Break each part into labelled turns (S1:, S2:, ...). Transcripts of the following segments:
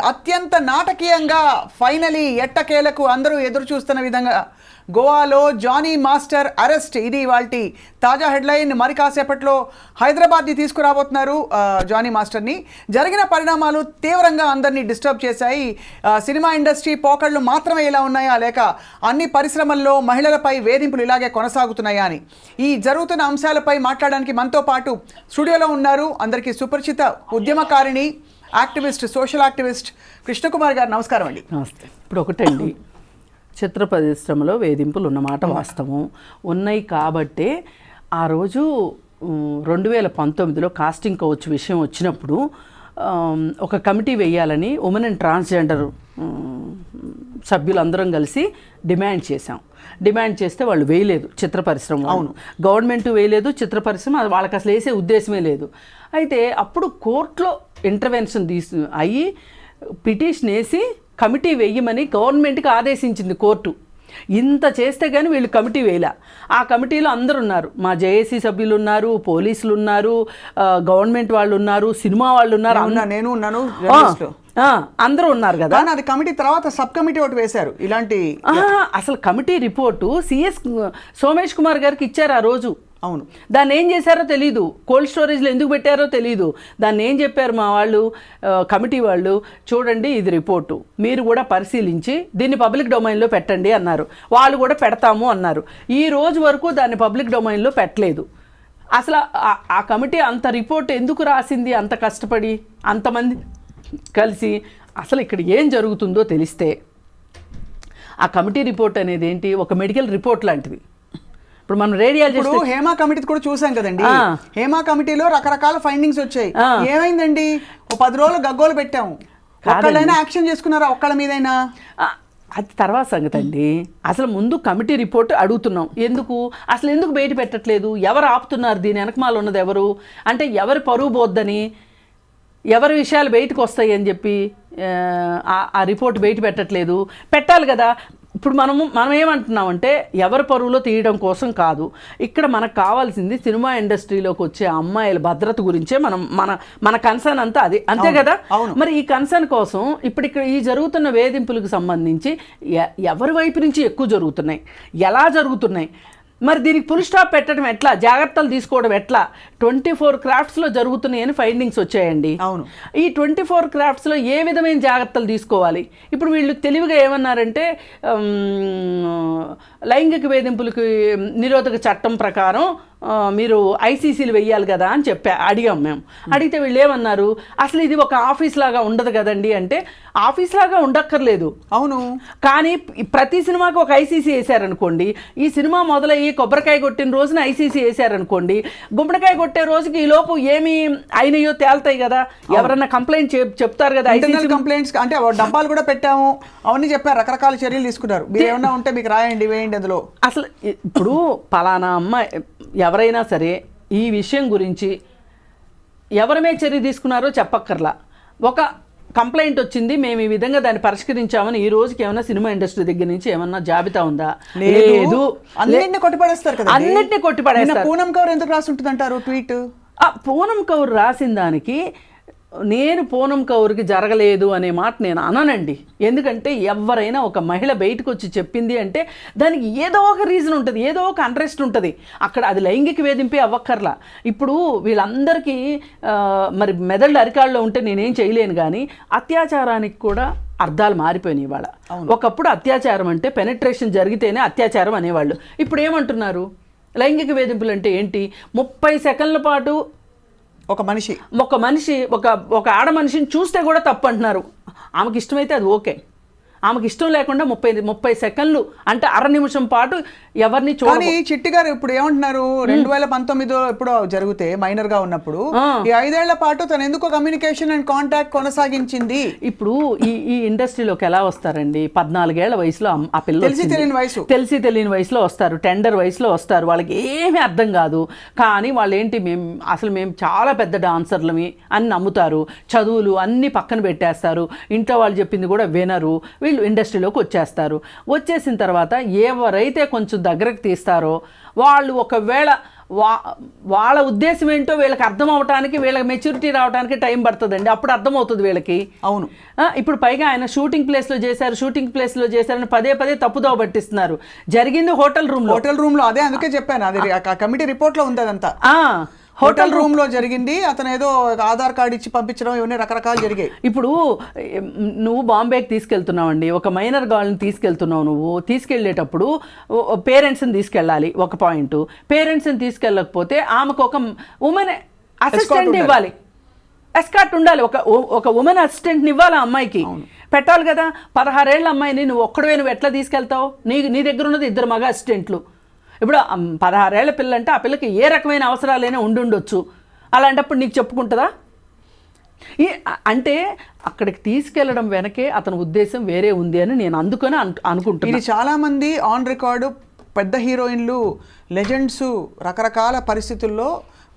S1: అత్యంత నాటకీయంగా ఫైనలీ ఎట్టకేలకు అందరూ ఎదురు చూస్తున్న విధంగా గోవాలో జానీ మాస్టర్ అరెస్ట్. ఇది వాటి తాజా హెడ్లైన్. మరి కాసేపట్లో హైదరాబాద్ని తీసుకురాబోతున్నారు జానీ మాస్టర్ని. జరిగిన పరిణామాలు తీవ్రంగా అందరినీ డిస్టర్బ్ చేశాయి. సినిమా ఇండస్ట్రీ పోకళ్ళు మాత్రమే ఇలా ఉన్నాయా, లేక అన్ని పరిశ్రమల్లో మహిళలపై వేధింపులు ఇలాగే కొనసాగుతున్నాయా అని ఈ జరుగుతున్న అంశాలపై మాట్లాడడానికి మనతో పాటు స్టూడియోలో ఉన్నారు అందరికీ సుపరిచిత ఉద్యమకారిణి, యాక్టివిస్ట్, సోషల్ యాక్టివిస్ట్ కృష్ణకుమార్ గారు. నమస్కారం అండి.
S2: నమస్తే. ఇప్పుడు ఒకటండి, చిత్ర పరిశ్రమలో వేధింపులు ఉన్నమాట వాస్తవం ఉన్నాయి కాబట్టే ఆ రోజు 2019లో కాస్టింగ్ కౌచ్ విషయం వచ్చినప్పుడు ఒక కమిటీ వేయాలని ఉమెన్ అండ్ ట్రాన్స్జెండర్ సభ్యులందరం కలిసి డిమాండ్ చేశాం. డిమాండ్ చేస్తే వాళ్ళు వేయలేదు చిత్ర పరిశ్రమ. అవును, గవర్నమెంట్ వేయలేదు, చిత్ర పరిశ్రమ వాళ్ళకి అసలు వేసే ఉద్దేశమే లేదు. అయితే అప్పుడు కోర్టులో ఇంటర్వెన్షన్ అయ్యి పిటిషన్ వేసి కమిటీ వేయమని గవర్నమెంట్కి ఆదేశించింది కోర్టు. ఇంత చేస్తే కానీ వీళ్ళు కమిటీ వేయలే. ఆ కమిటీలో అందరు ఉన్నారు, మా జేఏసీ సభ్యులు ఉన్నారు, పోలీసులు ఉన్నారు, గవర్నమెంట్ వాళ్ళు ఉన్నారు, సినిమా వాళ్ళు ఉన్నారు,
S1: నేను ఉన్నాను,
S2: అందరూ ఉన్నారు కదా.
S1: అది కమిటీ తర్వాత సబ్ కమిటీ ఒకటి వేశారు. ఇలాంటి
S2: అసలు committee report CS Somesh Kumar గారికి ఇచ్చారు ఆ రోజు.
S1: అవును,
S2: దాన్ని ఏం చేశారో తెలీదు, కోల్డ్ స్టోరేజ్లో ఎందుకు పెట్టారో తెలీదు. దాన్ని ఏం చెప్పారు మా వాళ్ళు, కమిటీ వాళ్ళు, చూడండి ఇది రిపోర్టు, మీరు కూడా పరిశీలించి దీన్ని పబ్లిక్ డొమైన్లో పెట్టండి అన్నారు. వాళ్ళు కూడా పెడతాము అన్నారు. ఈ రోజు వరకు దాన్ని పబ్లిక్ డొమైన్లో పెట్టలేదు. అసలు ఆ కమిటీ అంత రిపోర్ట్ ఎందుకు రాసింది, అంత కష్టపడి అంతమంది కలిసి? అసలు ఇక్కడ ఏం జరుగుతుందో తెలిస్తే ఆ కమిటీ రిపోర్ట్ అనేది ఏంటి, ఒక మెడికల్ రిపోర్ట్ లాంటిది. ఇప్పుడు మనం రేడియాలజిస్ట్
S1: హేమా కమిటీ కూడా చూసాం కదండి. హేమా కమిటీలో రకరకాల ఫైండింగ్స్ వచ్చాయి. ఏమైందండి, 10 రోజులు గగ్గోలు పెట్టాము, ఒక్కళ్ళైనా యాక్షన్ చేసుకున్నారా ఒక్కళ్ళ మీదైనా?
S2: అది తర్వాత సంగతి అండి. అసలు ముందు కమిటీ రిపోర్ట్ అడుగుతున్నాం. అసలు ఎందుకు బయట పెట్టట్లేదు, ఎవరు ఆపుతున్నారు, దీని వెనకమాల ఉన్నది ఎవరు, అంటే ఎవరి పరువు పోద్దని, ఎవరి విషయాలు బయటకు వస్తాయి అని చెప్పి ఆ రిపోర్ట్ బయట పెట్టట్లేదు. పెట్టాలి కదా. ఇప్పుడు మనం ఏమంటున్నామంటే ఎవరి పరువులో తీయడం కోసం కాదు, ఇక్కడ మనకు కావాల్సింది సినిమా ఇండస్ట్రీలోకి వచ్చే అమ్మాయిల భద్రత గురించే మన కన్సర్న్ అంతా అది, అంతే కదా. మరి ఈ కన్సర్న్ కోసం ఇప్పుడు ఇక్కడ ఈ జరుగుతున్న వేధింపులకు సంబంధించి ఎవరి వైపు నుంచి ఎక్కువ జరుగుతున్నాయి, ఎలా జరుగుతున్నాయి, మరి దీనికి ఫుల్ స్టాప్ పెట్టడం ఎట్లా, జాగ్రత్తలు తీసుకోవడం ఎట్లా? 24 క్రాఫ్ట్స్లో జరుగుతున్నాయని ఫైండింగ్స్ వచ్చాయండి.
S1: అవును,
S2: ఈ 24 క్రాఫ్ట్స్లో ఏ విధమైన జాగ్రత్తలు తీసుకోవాలి? ఇప్పుడు వీళ్ళు తెలివిగా ఏమన్నారంటే లైంగిక వేధింపులకి నిరోధక చట్టం ప్రకారం మీరు ఐసీసీలు వెయ్యాలి కదా అని అడిగాం మేము. అడిగితే వీళ్ళు ఏమన్నారు, అసలు ఇది ఒక ఆఫీస్ లాగా ఉండదు కదండి అంటే, ఆఫీస్ లాగా ఉండక్కర్లేదు.
S1: అవును,
S2: కానీ ప్రతి సినిమాకి ఒక ఐసీసీ వేసారనుకోండి, ఈ సినిమా మొదలయ్యి కొబ్బరికాయ కొట్టిన రోజున ఐసీసీ వేసారనుకోండి, గుమ్మడికాయ కొట్టే రోజుకి ఈ లోపు ఏమి అయినాయో తేల్తాయి కదా. ఎవరన్నా కంప్లైంట్ చెప్తారు కదా, ఐసీసీ
S1: కంప్లైంట్స్ అంటే డబ్బాలు కూడా పెట్టాము అవన్నీ చెప్పారు, రకరకాల చర్యలు తీసుకున్నారు. మీరు ఏమన్నా ఉంటే మీకు రాయండి, వేయండి అందులో.
S2: అసలు ఇప్పుడు పలానా అమ్మాయి ఎవరైనా సరే ఈ విషయం గురించి ఎవరమే చర్య తీసుకున్నారో చెప్పక్కర్లా. ఒక కంప్లైంట్ వచ్చింది, మేము ఈ విధంగా దాన్ని పరిష్కరించామని ఈ రోజుకి ఏమైనా సినిమా ఇండస్ట్రీ దగ్గర నుంచి ఏమన్నా జాబితా ఉందా? లేదు.
S1: అన్నింటినీ కొట్టిపడేస్తారు కదా.
S2: అన్నింటినీ కొట్టిపడేస్తారు.
S1: పూనం కౌర్ ఎందుకు రాసి ఉంటుంది అంటారు ట్వీట్?
S2: పూనం కౌర్ రాసిన దానికి నేను పూనం కౌర్కి జరగలేదు అనే మాట నేను అననండి. ఎందుకంటే ఎవరైనా ఒక మహిళ బయటకు వచ్చి చెప్పింది అంటే దానికి ఏదో ఒక రీజన్ ఉంటుంది, ఏదో ఒక అంట్రెస్ట్ ఉంటుంది. అక్కడ అది లైంగిక వేధింపే అవ్వక్కర్లా. ఇప్పుడు వీళ్ళందరికీ మరి మెదళ్ళు అరికాళ్ళలో ఉంటే నేనేం చేయలేను, కానీ అత్యాచారానికి కూడా అర్థాలు మారిపోయినాయి ఇవాళ. ఒకప్పుడు అత్యాచారం అంటే పెనట్రేషన్ జరిగితేనే అత్యాచారం అనేవాళ్ళు. ఇప్పుడు ఏమంటున్నారు, లైంగిక వేధింపులు అంటే ఏంటి, 30 సెకండ్ల పాటు ఒక మనిషి ఒక ఆడ మనిషిని చూస్తే కూడా తప్పు అంటున్నారు. ఆమెకి ఇష్టమైతే అది ఓకే, ఆమెకి ఇష్టం లేకుండా 30 సెకండ్లు అంటే అర నిమిషం పాటు ఎవరిని చూడాలి.
S1: చిట్టి గారు ఇప్పుడు ఏమంటున్నారు, 2019లో ఎప్పుడో జరిగితే మైనర్ గా ఉన్నప్పుడు ఈ 5 ఏళ్ల పాటు తను ఎందుకో కమ్యూనికేషన్ అండ్ కాంటాక్ట్ కొనసాగించింది.
S2: ఇప్పుడు ఈ ఇండస్ట్రీలోకి ఎలా వస్తారండి, 14 ఏళ్ల వయసులో ఆ పిల్లలు తెలిసి తెలియని వయసులో వస్తారు, టెండర్ వయసులో వస్తారు, వాళ్ళకి ఏమీ అర్థం కాదు. కానీ వాళ్ళు ఏంటి, మేము చాలా పెద్ద డాన్సర్లమి అని నమ్ముతారు, చదువులు అన్నీ పక్కన పెట్టేస్తారు, ఇంట్లో వాళ్ళు చెప్పింది కూడా వినరు, వీళ్ళు ఇండస్ట్రీలోకి వచ్చేస్తారు. వచ్చేసిన తర్వాత ఎవరైతే కొంచెం దగ్గరకు తీస్తారో వాళ్ళు ఒకవేళ వాళ్ళ ఉద్దేశం ఏంటో వీళ్ళకి అర్థం అవడానికి, వీళ్ళకి మెచ్యూరిటీ రావడానికి టైం పడుతుందండి. అప్పుడు అర్థమవుతుంది వీళ్ళకి.
S1: అవును.
S2: ఇప్పుడు పైగా ఆయన షూటింగ్ ప్లేస్లో చేశారని పదే తప్పుదోవ పట్టిస్తున్నారు. జరిగింది హోటల్ రూమ్లో.
S1: అదే అందుకే చెప్పాను, అది కమిటీ రిపోర్ట్లో ఉంది అదంతా. హోటల్ రూమ్ లో జరిగింది. అతను ఏదో ఆధార్ కార్డు ఇచ్చి పంపించడం, ఇవన్నీ రకరకాలు జరిగాయి.
S2: ఇప్పుడు నువ్వు బాంబేకి తీసుకెళ్తున్నావండి, ఒక మైనర్ గర్ల్ని తీసుకెళ్తున్నావు. నువ్వు తీసుకెళ్లేటప్పుడు పేరెంట్స్ని తీసుకెళ్ళాలి, ఒక పాయింట్. పేరెంట్స్ని తీసుకెళ్ళకపోతే ఆమెకు ఒక ఉమెన్ అసిస్టెంట్ ఇవ్వాలి, ఎస్కార్ట్ ఉండాలి. ఒక ఉమెన్ అసిస్టెంట్ని ఇవ్వాలి ఆ అమ్మాయికి, పెట్టాలి కదా. 16 ఏళ్ళ అమ్మాయిని నువ్వు ఎట్లా తీసుకెళ్తావు? నీ దగ్గర ఉన్నది 2 మగ అసిస్టెంట్లు. ఇప్పుడు 16 ఏళ్ల పిల్ల అంటే ఆ పిల్లకి ఏ రకమైన అవసరాలైనా ఉండుండొచ్చు. అలాంటప్పుడు నీకు చెప్పుకుంటుందా? అంటే అక్కడికి తీసుకెళ్లడం వెనకే అతని ఉద్దేశం వేరే ఉంది అని నేను అందుకని అనుకుంటున్నాను.
S1: ఇది చాలామంది ఆన్ రికార్డు పెద్ద హీరోయిన్లు, లెజెండ్స్ రకరకాల పరిస్థితుల్లో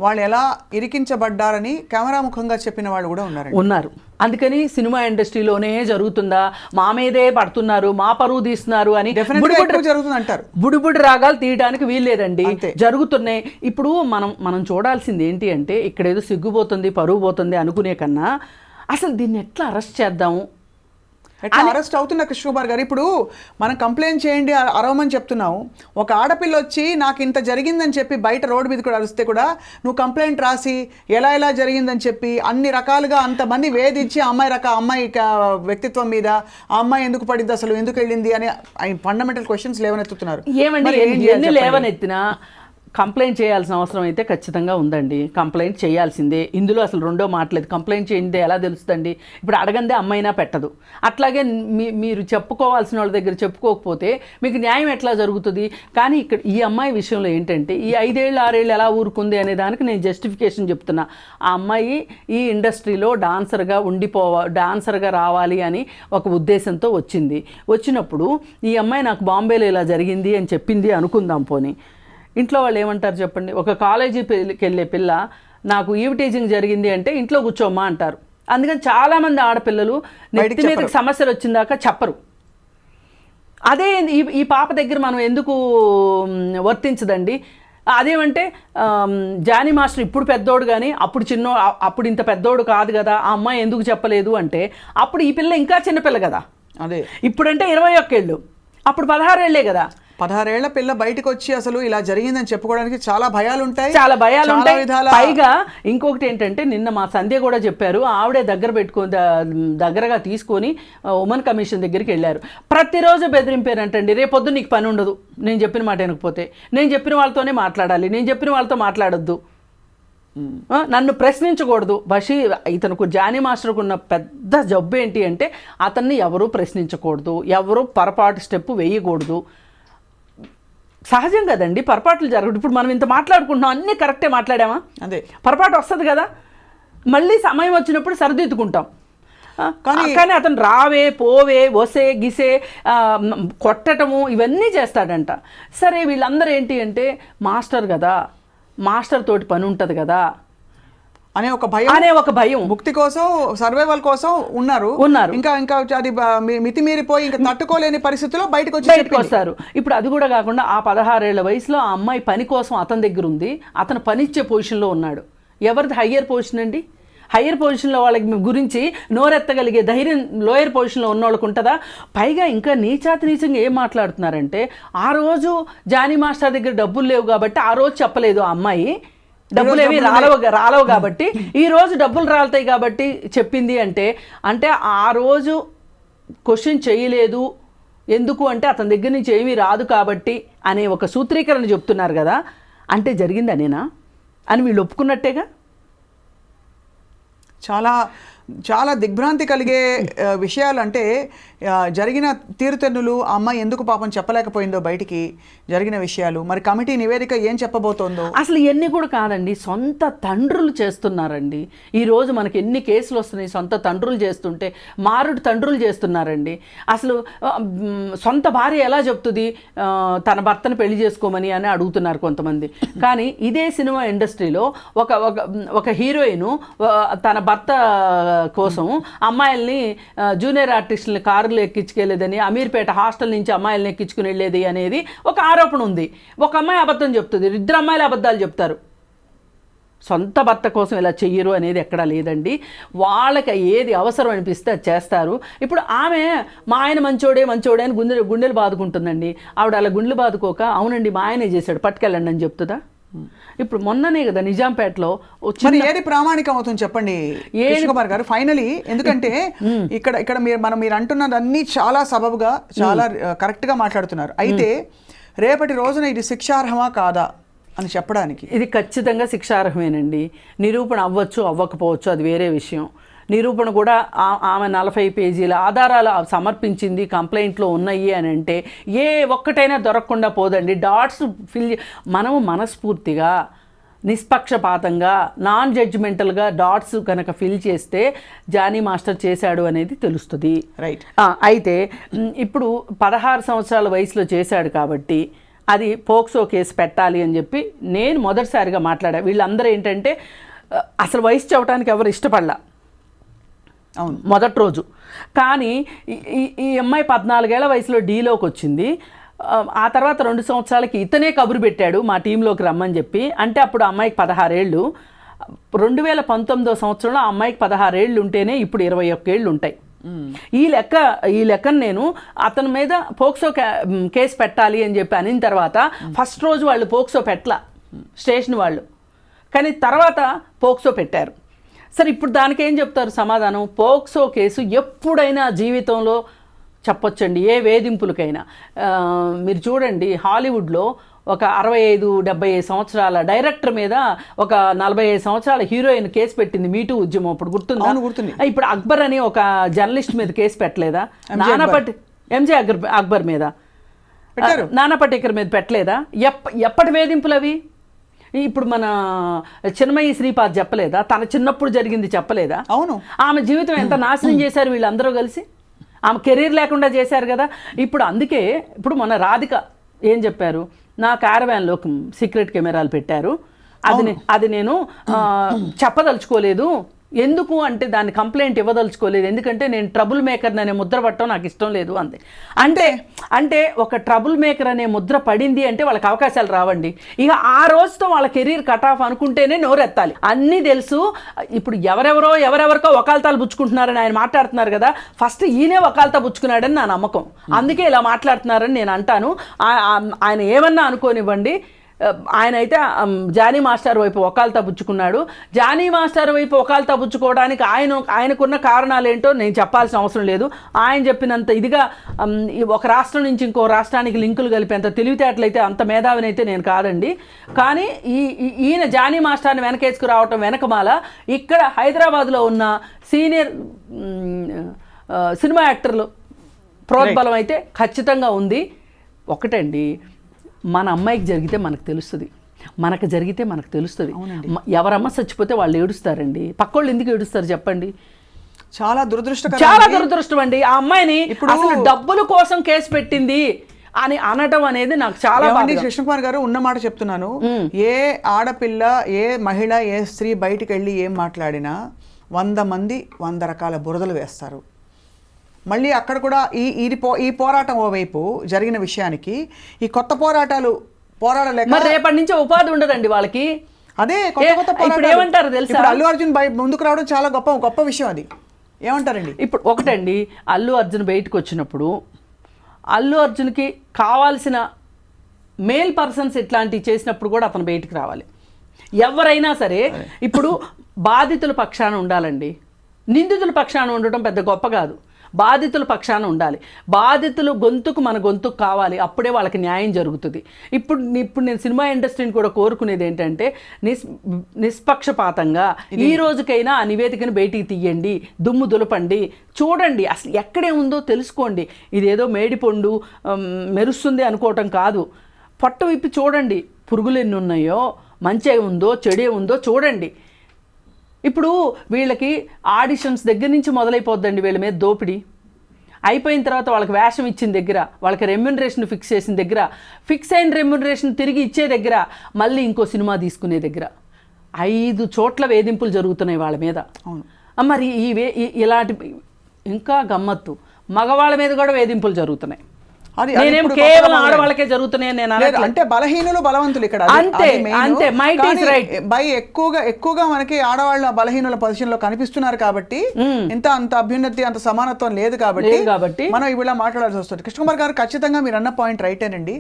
S1: వాళ్ళు ఎలా ఇరికించబడ్డారని కెమెరా ముఖంగా చెప్పిన వాళ్ళు కూడా ఉన్నారు.
S2: అందుకని సినిమా ఇండస్ట్రీలోనే జరుగుతుందా, మా మీదే పడుతున్నారు, మా పరువు తీస్తున్నారు అని
S1: జరుగుతుందంటారు.
S2: బుడిబుడి రాగాలు తీయడానికి వీల్లేదండి, జరుగుతున్నాయి. ఇప్పుడు మనం చూడాల్సింది ఏంటి అంటే, ఇక్కడ ఏదో సిగ్గుపోతుంది, పరువు పోతుంది అనుకునే కన్నా అసలు దీన్ని ఎట్లా అరెస్ట్ చేద్దాము,
S1: ఎట్లా అరెస్ట్ అవుతున్న కృష్ణ కుమార్ గారు. ఇప్పుడు మనం కంప్లైంట్ చేయండి, అరవమని చెప్తున్నావు. ఒక ఆడపిల్ల వచ్చి నాకు ఇంత జరిగిందని చెప్పి బయట రోడ్డు మీద కూడా అరిస్తే కూడా నువ్వు కంప్లైంట్ రాసి ఎలా జరిగిందని చెప్పి అన్ని రకాలుగా అంతమంది వేధించి అమ్మాయి వ్యక్తిత్వం మీద ఆ అమ్మాయి ఎందుకు పడింది, అసలు ఎందుకు వెళ్ళింది అని ఫండమెంటల్ క్వశ్చన్స్ లేవనెత్తుతున్నారు.
S2: ఏమండి, ఎన్ని లేవనెత్తినా కంప్లైంట్ చేయాల్సిన అవసరం అయితే ఖచ్చితంగా ఉందండి. కంప్లైంట్ చేయాల్సిందే. ఇందులో అసలు రెండో మాటలేదు. కంప్లైంట్ చేయండి ఎలా తెలుస్తుందండి? ఇప్పుడు అడగందే అమ్మైనా పెట్టదు. అట్లాగే మీరు చెప్పుకోవాల్సిన వాళ్ళ దగ్గర చెప్పుకోకపోతే మీకు న్యాయం ఎట్లా జరుగుతుంది? కానీ ఇక్కడ ఈ అమ్మాయి విషయంలో ఏంటంటే, ఈ 5 ఏళ్ళు 6 ఏళ్ళు ఎలా ఊరుకుంది అనే దానికి నేను జస్టిఫికేషన్ చెప్తున్నా. ఆ అమ్మాయి ఈ ఇండస్ట్రీలో డాన్సర్గా రావాలి అని ఒక ఉద్దేశంతో వచ్చినప్పుడు ఈ అమ్మాయి నాకు బాంబేలో ఇలా జరిగింది అని చెప్పింది అనుకుందాం. పోనీ ఇంట్లో వాళ్ళు ఏమంటారు చెప్పండి? ఒక కాలేజీకి వెళ్ళే పిల్ల నాకు ఈవిటీజింగ్ జరిగింది అంటే ఇంట్లో కూర్చోమ్మా అంటారు. అందుకని చాలామంది ఆడపిల్లలు నెత్తి మీదకి సమస్యలు వచ్చిందాక చెప్పరు. అదే ఈ పాప దగ్గర మనం ఎందుకు వర్తించదండి? అదేమంటే జానీ మాస్టర్ ఇప్పుడు పెద్దోడు కానీ అప్పుడు ఇంత పెద్దోడు కాదు కదా, ఆ అమ్మాయి ఎందుకు చెప్పలేదు అంటే అప్పుడు ఈ పిల్ల ఇంకా చిన్నపిల్ల కదా. అదే ఇప్పుడంటే 21 ఏళ్ళు, అప్పుడు 16 ఏళ్లే కదా.
S1: 16 ఏళ్ల పిల్ల బయటకు వచ్చి అసలు ఇలా జరిగిందని చెప్పుకోవడానికి చాలా భయాలు ఉంటాయి.
S2: పైగా ఇంకొకటి ఏంటంటే, నిన్న మా సంధ్య కూడా చెప్పారు, ఆవిడే దగ్గరగా తీసుకొని ఉమెన్ కమిషన్ దగ్గరికి వెళ్ళారు. ప్రతిరోజు బెదిరింపారంటండి, రేపొద్దు నీకు పని ఉండదు, నేను చెప్పిన మాట వినకపోతే, నేను చెప్పిన వాళ్ళతోనే మాట్లాడాలి, నేను చెప్పిన వాళ్ళతో మాట్లాడొద్దు, నన్ను ప్రశ్నించకూడదు. ఇతనుకు జానీ మాస్టర్కు ఉన్న పెద్ద జబ్బు ఏంటి అంటే, అతన్ని ఎవరూ ప్రశ్నించకూడదు, ఎవరూ పొరపాటు స్టెప్ వేయకూడదు. సహజం కదండి, పొరపాట్లు జరగదు. ఇప్పుడు మనం ఇంత మాట్లాడుకుంటున్నాం, అన్నీ కరెక్టే మాట్లాడామా? అదే పొరపాటు వస్తుంది కదా, మళ్ళీ సమయం వచ్చినప్పుడు సరిదిద్దుకుంటాం. కానీ అతను రావే పోవే వసే గిసే కొట్టటము ఇవన్నీ చేస్తాడంట. సరే, వీళ్ళందరూ ఏంటి అంటే, మాస్టర్ కదా, మాస్టర్ తోటి పని ఉంటుంది కదా అనే ఒక భయం
S1: ముక్తి కోసం, సర్వైవల్ కోసం ఉన్నారు. ఇంకా అది మితిమీరిపోయి ఇంకా తట్టుకోలేని పరిస్థితిలో బయటకు
S2: వస్తారు. ఇప్పుడు అది కూడా కాకుండా ఆ 16 ఏళ్ల వయసులో ఆ అమ్మాయి పని కోసం అతని దగ్గర ఉంది, అతను పనిచ్చే పొజిషన్లో ఉన్నాడు. ఎవరిది హయ్యర్ పొజిషన్ అండి? హయ్యర్ పొజిషన్లో వాళ్ళకి గురించి నోరెత్తగలిగే ధైర్యం లోయర్ పొజిషన్లో ఉన్న వాళ్ళకు ఉంటుందా? పైగా ఇంకా నీచంగా ఏం మాట్లాడుతున్నారంటే, ఆ రోజు జానీ మాస్టర్ దగ్గర డబ్బులు లేవు కాబట్టి ఆ రోజు చెప్పలేదు ఆ అమ్మాయి, డబ్బులు ఏవి రాలవు కాబట్టి ఈ రోజు డబ్బులు రాలుతాయి కాబట్టి చెప్పింది అంటే ఆ రోజు క్వశ్చన్ చేయలేదు, ఎందుకు అంటే అతని దగ్గర నుంచి ఏమీ రాదు కాబట్టి అనే ఒక సూత్రీకరణ చెప్తున్నారు కదా. అంటే జరిగిందనేనా అని వీళ్ళు ఒప్పుకున్నట్టేగా.
S1: చాలా దిగ్భ్రాంతి కలిగే విషయాలు. అంటే జరిగిన తీరుతెన్నులు, ఆ అమ్మాయి ఎందుకు పాపం చెప్పలేకపోయిందో బయటికి జరిగిన విషయాలు, మరి కమిటీ నివేదిక ఏం చెప్పబోతోందో
S2: అసలు ఇవన్నీ కూడా కాదండి, సొంత తండ్రులు చేస్తున్నారండి. ఈరోజు మనకి ఎన్ని కేసులు వస్తున్నాయి, సొంత తండ్రులు చేస్తుంటే, మారుడు తండ్రులు చేస్తున్నారండి. అసలు సొంత భార్య ఎలా చెప్తుంది తన భర్తను పెళ్లి చేసుకోమని అని అడుగుతున్నారు కొంతమంది. కానీ ఇదే సినిమా ఇండస్ట్రీలో ఒక హీరోయిన్ తన భర్త కోసం అమ్మాయిల్ని జూనియర్ ఆర్టిస్టులని కారులు ఎక్కించుకెళ్ళేదని, అమీర్పేట హాస్టల్ నుంచి అమ్మాయిల్ని ఎక్కించుకుని వెళ్ళేది అనేది ఒక ఆరోపణ ఉంది. ఒక అమ్మాయి అబద్ధం చెప్తుంది, ఇద్దరు అమ్మాయిలు అబద్ధాలు చెప్తారు. సొంత భర్త కోసం ఇలా చెయ్యరు అనేది ఎక్కడా లేదండి. వాళ్ళకి ఏది అవసరం అనిపిస్తే అది చేస్తారు. ఇప్పుడు ఆమె మా ఆయన మంచోడే అని గుండెలు బాదుకుంటుందండి. ఆవిడ అలా గుండెలు బాదుకోక అవునండి మా ఆయనే చేశాడు పట్టుకెళ్ళండి అని చెప్తుందా? ఇప్పుడు మొన్ననే కదా నిజాంపేటలో
S1: మరి ఏది ప్రామాణికం అవుతుంది చెప్పండి కృష్ణకుమార్ గారు ఫైనలీ? ఎందుకంటే ఇక్కడ మీరు అంటున్నది అన్నీ చాలా సబబుగా చాలా కరెక్ట్గా మాట్లాడుతున్నారు. అయితే రేపటి రోజున ఇది శిక్షార్హమా కాదా అని చెప్పడానికి?
S2: ఇది ఖచ్చితంగా శిక్షార్హమేనండి. నిరూపణ అవ్వచ్చు అవ్వకపోవచ్చు అది వేరే విషయం. నిరూపణ కూడా ఆమె 40 పేజీల ఆధారాలు సమర్పించింది, కంప్లైంట్లో ఉన్నాయి అని అంటే ఏ ఒక్కటైనా దొరకకుండా పోదండి. డాట్స్ మనము మనస్ఫూర్తిగా నిష్పక్షపాతంగా నాన్ జడ్జిమెంటల్గా డాట్స్ కనుక ఫిల్ చేస్తే జానీ మాస్టర్ చేశాడు అనేది తెలుస్తుంది.
S1: రైట్.
S2: అయితే ఇప్పుడు 16 సంవత్సరాల వయసులో చేశాడు కాబట్టి అది పోక్సో కేసు పెట్టాలి అని చెప్పి నేను మొదటిసారిగా మాట్లాడా. వీళ్ళందరూ ఏంటంటే అసలు వయసు చెప్పడానికి ఎవరు ఇష్టపడలా
S1: అవును
S2: మొదటి రోజు. కానీ ఈ అమ్మాయి 14 ఏళ్ల వయసులో డీలోకి వచ్చింది. ఆ తర్వాత 2 సంవత్సరాలకి ఇతనే కబురు పెట్టాడు మా టీంలోకి రమ్మని చెప్పి. అంటే అప్పుడు అమ్మాయికి 16 ఏళ్ళు. 2019 సంవత్సరంలో ఆ అమ్మాయికి 16 ఏళ్ళు ఉంటేనే ఇప్పుడు 21 ఏళ్ళు ఉంటాయి. ఈ లెక్కను నేను అతని మీద పోక్సో కేసు పెట్టాలి అని చెప్పి అనిన తర్వాత ఫస్ట్ రోజు వాళ్ళు పోక్సో పెట్టలా స్టేషన్ వాళ్ళు, కానీ తర్వాత పోక్సో పెట్టారు. సరే ఇప్పుడు దానికి ఏం చెప్తారు సమాధానం? పోక్సో కేసు ఎప్పుడైనా జీవితంలో చెప్పొచ్చండి, ఏ వేధింపులకైనా. మీరు చూడండి హాలీవుడ్లో ఒక 65-70 సంవత్సరాల డైరెక్టర్ మీద ఒక 45 సంవత్సరాల హీరోయిన్ కేసు పెట్టింది మీటూ ఉద్యమం. అప్పుడు గుర్తుందా? ఇప్పుడు అక్బర్ అని ఒక జర్నలిస్ట్ మీద కేసు పెట్టలేదా? ఎంజే అక్బర్ మీద, నానా పటేకర్ మీద పెట్టలేదా? ఎప్పటి వేధింపులు అవి? ఇప్పుడు మన చిన్మయి శ్రీపాద్ చెప్పలేదా? తన చిన్నప్పుడు జరిగింది చెప్పలేదా?
S1: అవును.
S2: ఆమె జీవితం ఎంత నాశనం చేశారు వీళ్ళందరూ కలిసి. ఆమె కెరీర్ లేకుండా చేశారు కదా. ఇప్పుడు అందుకే ఇప్పుడు మన రాధిక ఏం చెప్పారు? నా క్యారవాన్లో సీక్రెట్ కెమెరాలు పెట్టారు, అది నేను చెప్పదలుచుకోలేదు. ఎందుకు అంటే దాన్ని కంప్లైంట్ ఇవ్వదలుచుకోలేదు, ఎందుకంటే నేను ట్రబుల్ మేకర్ అనే ముద్ర పట్టడం నాకు ఇష్టం లేదు అంతే. అంటే ఒక ట్రబుల్ మేకర్ అనే ముద్ర పడింది అంటే వాళ్ళకి అవకాశాలు రావండి. ఇక ఆ రోజుతో వాళ్ళ కెరీర్ కట్ ఆఫ్ అనుకుంటేనే నోరెత్తాలి. అన్నీ తెలుసు. ఇప్పుడు ఎవరెవరికో వకాల్తాలు పుచ్చుకుంటున్నారని ఆయన మాట్లాడుతున్నారు కదా. ఫస్ట్ ఈయనే వకాల్తా పుచ్చుకున్నాడని నా నమ్మకం. అందుకే ఇలా మాట్లాడుతున్నారని నేను అంటాను. ఆయన ఏమన్నా అనుకోనివ్వండి, ఆయన అయితే జానీ మాస్టర్ వైపు వకాల్తా పుచ్చుకున్నాడు. జానీ మాస్టర్ వైపు వకాల్తా పుచ్చుకోవడానికి ఆయనకున్న కారణాలు ఏంటో నేను చెప్పాల్సిన అవసరం లేదు. ఆయన చెప్పినంత ఇదిగా ఒక రాష్ట్రం నుంచి ఇంకో రాష్ట్రానికి లింకులు కలిపేంత తెలివితేటలైతే అంత మేధావినైతే నేను కాదండి. కానీ ఈయన జానీ మాస్టర్ని వెనకేసుకు రావటం వెనకమాల ఇక్కడ హైదరాబాద్లో ఉన్న సీనియర్ సినిమా యాక్టర్లు ప్రోద్బలం అయితే ఖచ్చితంగా ఉంది. ఒకటండి, మన అమ్మాయికి జరిగితే మనకు తెలుస్తుంది, మనకు జరిగితే మనకు తెలుస్తుంది. ఎవరమ్మ చచ్చిపోతే వాళ్ళు ఏడుస్తారండి, పక్కోళ్ళు ఎందుకు ఏడుస్తారు చెప్పండి?
S1: చాలా
S2: దురదృష్టం అండి. ఆ అమ్మాయిని అసలు డబ్బుల కోసం కేసు పెట్టింది అని అనటం అనేది నాకు చాలా బాగుంది.
S1: కృష్ణకుమార్ గారు ఉన్నమాట చెప్తున్నాను. ఏ ఆడపిల్ల, ఏ మహిళ, ఏ స్త్రీ బయటికి వెళ్ళి ఏం మాట్లాడినా 100 మంది 100 రకాల బురదలు వేస్తారు. మళ్ళీ అక్కడ కూడా ఈ పోరాటం ఓవైపు జరిగిన విషయానికి ఈ కొత్త పోరాడలేక
S2: రేపటి నుంచి ఉపాధి ఉండదండి వాళ్ళకి.
S1: అదే కొత్త
S2: ఇప్పుడు ఏమంటారు తెలుసా?
S1: అల్లు అర్జున్ ముందుకు రావడం చాలా గొప్ప విషయం. అది ఏమంటారండి?
S2: ఇప్పుడు ఒకటండి, అల్లు అర్జున్ బయటకు వచ్చినప్పుడు అల్లు అర్జున్కి కావాల్సిన మేల్ పర్సన్స్ ఇట్లాంటివి చేసినప్పుడు కూడా అతను బయటకు రావాలి. ఎవరైనా సరే ఇప్పుడు బాధితుల పక్షాన ఉండాలండి. నిందితుల పక్షాన ఉండటం పెద్ద గొప్ప కాదు, బాధితుల పక్షాన ఉండాలి. బాధితులు గొంతుకు మన గొంతుకు కావాలి, అప్పుడే వాళ్ళకి న్యాయం జరుగుతుంది. ఇప్పుడు నేను సినిమా ఇండస్ట్రీని కూడా కోరుకునేది ఏంటంటే నిష్పక్షపాతంగా ఈ రోజుకైనా ఆ నివేదికను బయటికి తీయండి, దుమ్ము దులపండి, చూడండి అసలు ఎక్కడే ఉందో తెలుసుకోండి. ఇదేదో మేడిపండు మెరుస్తుంది అనుకోవటం కాదు, పట్టు విప్పి చూడండి, పురుగులు ఎన్ని ఉన్నాయో, మంచి ఉందో చెడే ఉందో చూడండి. ఇప్పుడు వీళ్ళకి ఆడిషన్స్ దగ్గర నుంచి మొదలైపోద్దండి వీళ్ళ మీద దోపిడీ. అయిపోయిన తర్వాత వాళ్ళకి వేషం ఇచ్చిన దగ్గర, వాళ్ళకి రెమ్యునరేషన్ ఫిక్స్ చేసిన దగ్గర, ఫిక్స్ అయిన రెమ్యునరేషన్ తిరిగి ఇచ్చే దగ్గర, మళ్ళీ ఇంకో సినిమా తీసుకునే దగ్గర 5 చోట్ల వేధింపులు జరుగుతున్నాయి వాళ్ళ మీద. మరి ఇలాంటి ఇంకా గమ్మత్తు మగవాళ్ళ మీద కూడా వేధింపులు జరుగుతున్నాయి. నేనేం
S1: ఇప్పుడు
S2: కేవలం ఆడవాళ్ళకే జరుగుతున్నాయని నేను
S1: లేదు, అంటే బలహీనులు బలవంతులు ఇక్కడ
S2: అంతే, అంతే. Might is right.
S1: ఎక్కువగా మనకి ఆడవాళ్ళ బలహీనుల పొజిషన్ లో కనిపిస్తున్నారు కాబట్టి అంత అభ్యున్నతి అంత సమానత్వం లేదు కాబట్టి మనం ఇవిలా మాట్లాడాల్సి వస్తుంది. కృష్ణకుమార్ గారు ఖచ్చితంగా మీరు అన్న పాయింట్ రైటేనండి.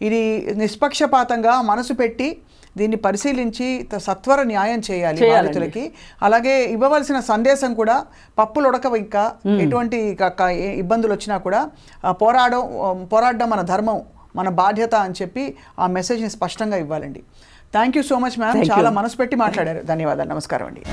S1: ఇది నిష్పక్షపాతంగా మనసు పెట్టి దీన్ని పరిశీలించి సత్వర న్యాయం చేయాలి బాధితులకి. అలాగే ఇవ్వవలసిన సందేశం కూడా పప్పులు ఉడకవు, ఇంకా ఎటువంటి ఇబ్బందులు వచ్చినా కూడా పోరాడడం మన ధర్మం, మన బాధ్యత అని చెప్పి ఆ మెసేజ్ని స్పష్టంగా ఇవ్వాలండి. Thank you so much ma'am, చాలా మనసు పెట్టి మాట్లాడారు. ధన్యవాదాలు. నమస్కారం అండి.